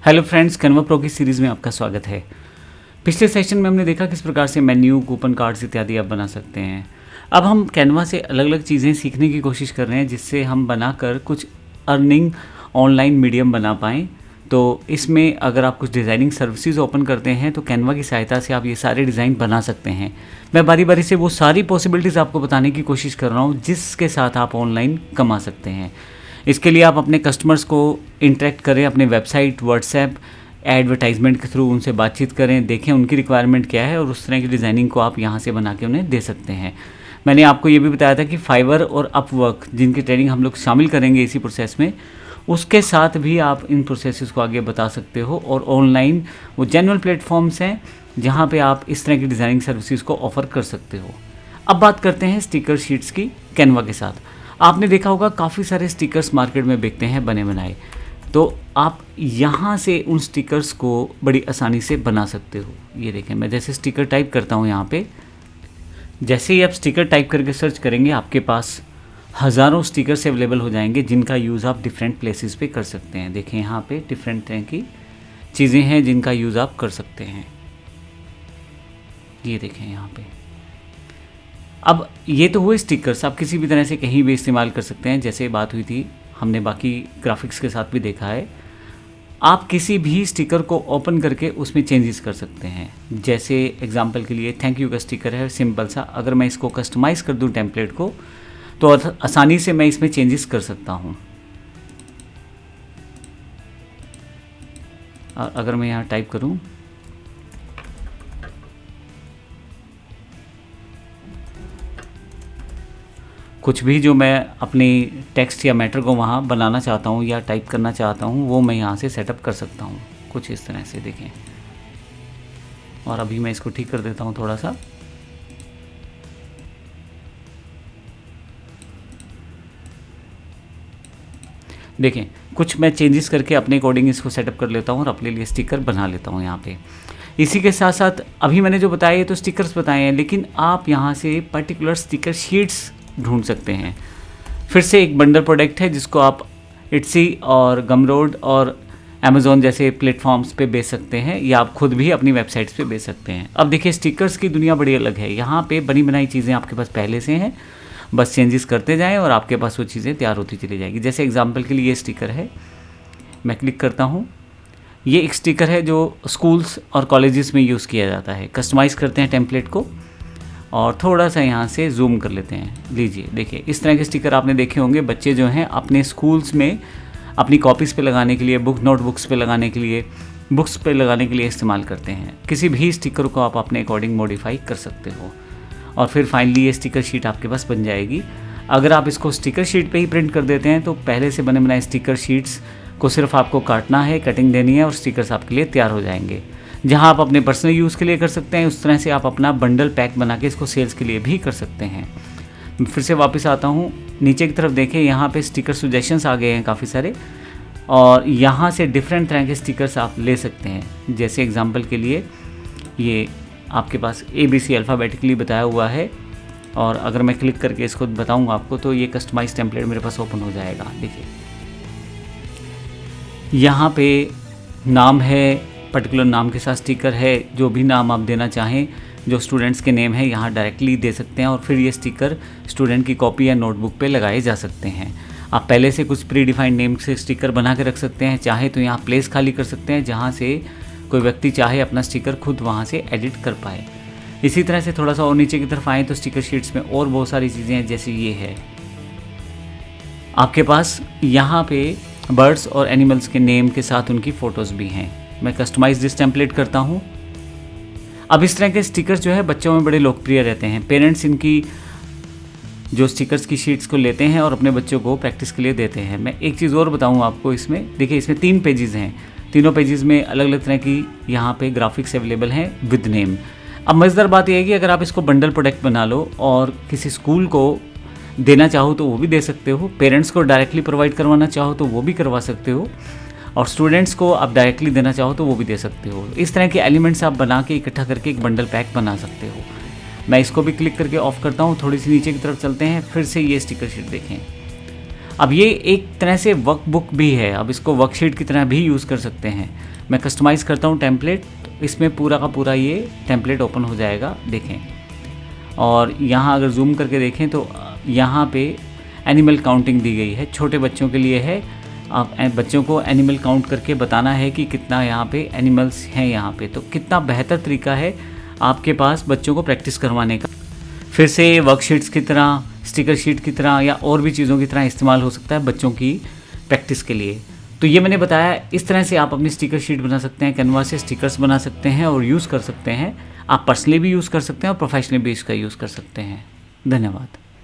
Hello friends, Canva pro की series में आपका स्वागत है। पिछले सेशन में हमने देखा किस प्रकार से मेन्यू, कूपन कार्ड्स इत्यादि आप बना सकते हैं। अब हम कैनवा से अलग अलग चीज़ें सीखने की कोशिश कर रहे हैं जिससे हम बनाकर कुछ अर्निंग ऑनलाइन मीडियम बना पाएँ। तो इसमें अगर आप कुछ डिज़ाइनिंग सर्विसेज ओपन करते हैं तो कैनवा की सहायता से आप ये सारे डिज़ाइन बना सकते हैं। मैं बारी बारी से वो सारी पॉसिबिलिटीज़ आपको बताने की कोशिश कर रहा हूँ जिसके साथ आप ऑनलाइन कमा सकते हैं। इसके लिए आप अपने कस्टमर्स को इंटरेक्ट करें, अपने वेबसाइट, व्हाट्सएप, एडवर्टाइजमेंट के थ्रू उनसे बातचीत करें, देखें उनकी रिक्वायरमेंट क्या है और उस तरह की डिज़ाइनिंग को आप यहाँ से बना के उन्हें दे सकते हैं। मैंने आपको ये भी बताया था कि फाइवर और अपवर्क जिनकी ट्रेनिंग हम लोग शामिल करेंगे इसी प्रोसेस में, उसके साथ भी आप इन प्रोसेसेस को आगे बता सकते हो। और ऑनलाइन वो जेन्युइन प्लेटफॉर्म्स हैं जहाँ पे आप इस तरह की डिज़ाइनिंग सर्विसेज को ऑफ़र कर सकते हो। अब बात करते हैं स्टिकर शीट्स की कैनवा के साथ। आपने देखा होगा काफ़ी सारे स्टिकर्स मार्केट में बिकते हैं बने बनाए, तो आप यहाँ से उन स्टिकर्स को बड़ी आसानी से बना सकते हो। ये देखें, मैं जैसे स्टिकर टाइप करता हूँ यहाँ पे, जैसे ही आप स्टिकर टाइप करके सर्च करेंगे आपके पास हज़ारों स्टिकर्स अवेलेबल हो जाएंगे जिनका यूज़ आप डिफरेंट प्लेसेस पे कर सकते हैं। देखें यहाँ पे डिफरेंट तरह की चीज़ें हैं जिनका यूज़ आप कर सकते हैं। ये देखें यहाँ पे। अब ये तो हुए स्टिकर्स, आप किसी भी तरह से कहीं भी इस्तेमाल कर सकते हैं। जैसे बात हुई थी, हमने बाकी ग्राफिक्स के साथ भी देखा है, आप किसी भी स्टिकर को ओपन करके उसमें चेंजेस कर सकते हैं। जैसे एग्जांपल के लिए थैंक यू का स्टिकर है, सिंपल सा। अगर मैं इसको कस्टमाइज़ कर दूं टेम्पलेट को तो आसानी से मैं इसमें चेंजेस कर सकता हूं। और अगर मैं यहाँ टाइप करूं, कुछ भी जो मैं अपनी टेक्स्ट या मैटर को वहाँ बनाना चाहता हूँ या टाइप करना चाहता हूँ वो मैं यहाँ से सेटअप कर सकता हूँ कुछ इस तरह से। देखें, और अभी मैं इसको ठीक कर देता हूँ थोड़ा सा। देखें, कुछ मैं चेंजेस करके अपने अकॉर्डिंग इसको सेटअप कर लेता हूँ और अपने लिए स्टिकर बना लेता हूँ यहाँ पे। इसी के साथ साथ अभी मैंने जो बताया ये तो स्टिकर्स बताए हैं, लेकिन आप यहाँ से पर्टिकुलर स्टिकर शीट्स ढूंढ सकते हैं। फिर से एक बंडल प्रोडक्ट है जिसको आप इट्सी और गमरोड और अमेज़ॉन जैसे प्लेटफॉर्म्स पे बेच सकते हैं या आप खुद भी अपनी वेबसाइट्स पे बेच सकते हैं। अब देखिए, स्टिकर्स की दुनिया बड़ी अलग है। यहाँ पे बनी बनाई चीज़ें आपके पास पहले से हैं, बस चेंजेस करते जाएं और आपके पास वो चीज़ें तैयार होती चली जाएगी। जैसे एग्जाम्पल के लिए ये स्टिकर है, मैं क्लिक करता हूँ। ये एक स्टिकर है जो स्कूल्स और कॉलेजेस में यूज़ किया जाता है। कस्टमाइज़ करते हैं टेम्पलेट को और थोड़ा सा यहाँ से जूम कर लेते हैं। लीजिए, देखिए, इस तरह के स्टिकर आपने देखे होंगे। बच्चे जो हैं अपने स्कूल्स में अपनी कॉपीज़ पे लगाने के लिए, नोटबुक्स पे लगाने के लिए, बुक्स पे लगाने के लिए इस्तेमाल करते हैं। किसी भी स्टिकर को आप अपने अकॉर्डिंग मॉडिफाई कर सकते हो और फिर फाइनली ये स्टिकर शीट आपके पास बन जाएगी। अगर आप इसको स्टिकर शीट पे ही प्रिंट कर देते हैं तो पहले से बने बनाए स्टिकर शीट्स को सिर्फ आपको काटना है, कटिंग देनी है और स्टिकर्स आपके लिए तैयार हो जाएंगे। जहां आप अपने पर्सनल यूज़ के लिए कर सकते हैं, उस तरह से आप अपना बंडल पैक बना के इसको सेल्स के लिए भी कर सकते हैं। फिर से वापस आता हूं, नीचे की तरफ देखें, यहाँ पे स्टिकर सजेशंस आ गए हैं काफ़ी सारे और यहाँ से डिफरेंट तरह के स्टिकर्स आप ले सकते हैं। जैसे एग्जांपल के लिए ये आपके पास ABC अल्फ़ाबेटिकली बताया हुआ है और अगर मैं क्लिक करके इसको बताऊँगा आपको तो ये कस्टमाइज टेम्पलेट मेरे पास ओपन हो जाएगा। देखिए, यहाँ पे नाम है, पर्टिकुलर नाम के साथ स्टिकर है। जो भी नाम आप देना चाहें, जो स्टूडेंट्स के नेम है यहाँ डायरेक्टली दे सकते हैं और फिर ये स्टिकर स्टूडेंट की कॉपी या नोटबुक पे लगाए जा सकते हैं। आप पहले से कुछ प्री डिफाइंड नेम से स्टिकर बना के रख सकते हैं। चाहे तो यहाँ प्लेस खाली कर सकते हैं जहाँ से कोई व्यक्ति चाहे अपना स्टिकर खुद वहाँ से एडिट कर पाए। इसी तरह से थोड़ा सा और नीचे की तरफ आएँ तो स्टिकर शीट्स में और बहुत सारी चीज़ें हैं। जैसे ये है, आपके पास यहाँ पे बर्ड्स और एनिमल्स के नेम के साथ उनकी फ़ोटोज़ भी हैं। मैं कस्टमाइज दिस टेम्पलेट करता हूँ। अब इस तरह के स्टिकर्स जो है बच्चों में बड़े लोकप्रिय रहते हैं। पेरेंट्स इनकी जो स्टिकर्स की शीट्स को लेते हैं और अपने बच्चों को प्रैक्टिस के लिए देते हैं। मैं एक चीज़ और बताऊँ आपको इसमें, देखिए इसमें 3 पेजेस हैं। तीनों पेजेस में अलग अलग तरह की यहाँ पे ग्राफिक्स अवेलेबल हैं विद नेम। अब मज़ेदार बात यह है कि अगर आप इसको बंडल प्रोडक्ट बना लो और किसी स्कूल को देना चाहो तो वो भी दे सकते हो, पेरेंट्स को डायरेक्टली प्रोवाइड करवाना चाहो तो वो भी करवा सकते हो और स्टूडेंट्स को आप डायरेक्टली देना चाहो तो वो भी दे सकते हो। इस तरह के एलिमेंट्स आप बना के इकट्ठा करके एक बंडल पैक बना सकते हो। मैं इसको भी क्लिक करके ऑफ करता हूँ। थोड़ी सी नीचे की तरफ चलते हैं, फिर से ये स्टिकर शीट देखें। अब ये एक तरह से वर्कबुक भी है, अब इसको वर्कशीट की तरह भी यूज़ कर सकते हैं। मैं कस्टमाइज़ करता हूँ टेम्पलेट, इसमें पूरा का पूरा ये टेम्पलेट ओपन हो जाएगा, देखें। और यहाँ अगर जूम करके देखें तो यहाँ पे एनिमल काउंटिंग दी गई है, छोटे बच्चों के लिए है। आप बच्चों को एनिमल काउंट करके बताना है कि कितना यहाँ पे एनिमल्स हैं यहाँ पे, तो कितना बेहतर तरीका है आपके पास बच्चों को प्रैक्टिस करवाने का। फिर से वर्कशीट्स की तरह, स्टिकर शीट की तरह या और भी चीज़ों की तरह इस्तेमाल हो सकता है बच्चों की प्रैक्टिस के लिए। तो ये मैंने बताया, इस तरह से आप अपनी स्टिकर शीट बना सकते हैं, कैनवा से स्टिकर्स बना सकते हैं और यूज़ कर सकते हैं। आप पर्सनली भी यूज़ कर सकते हैं और प्रोफेशनली भी इसका यूज़ कर सकते हैं। धन्यवाद।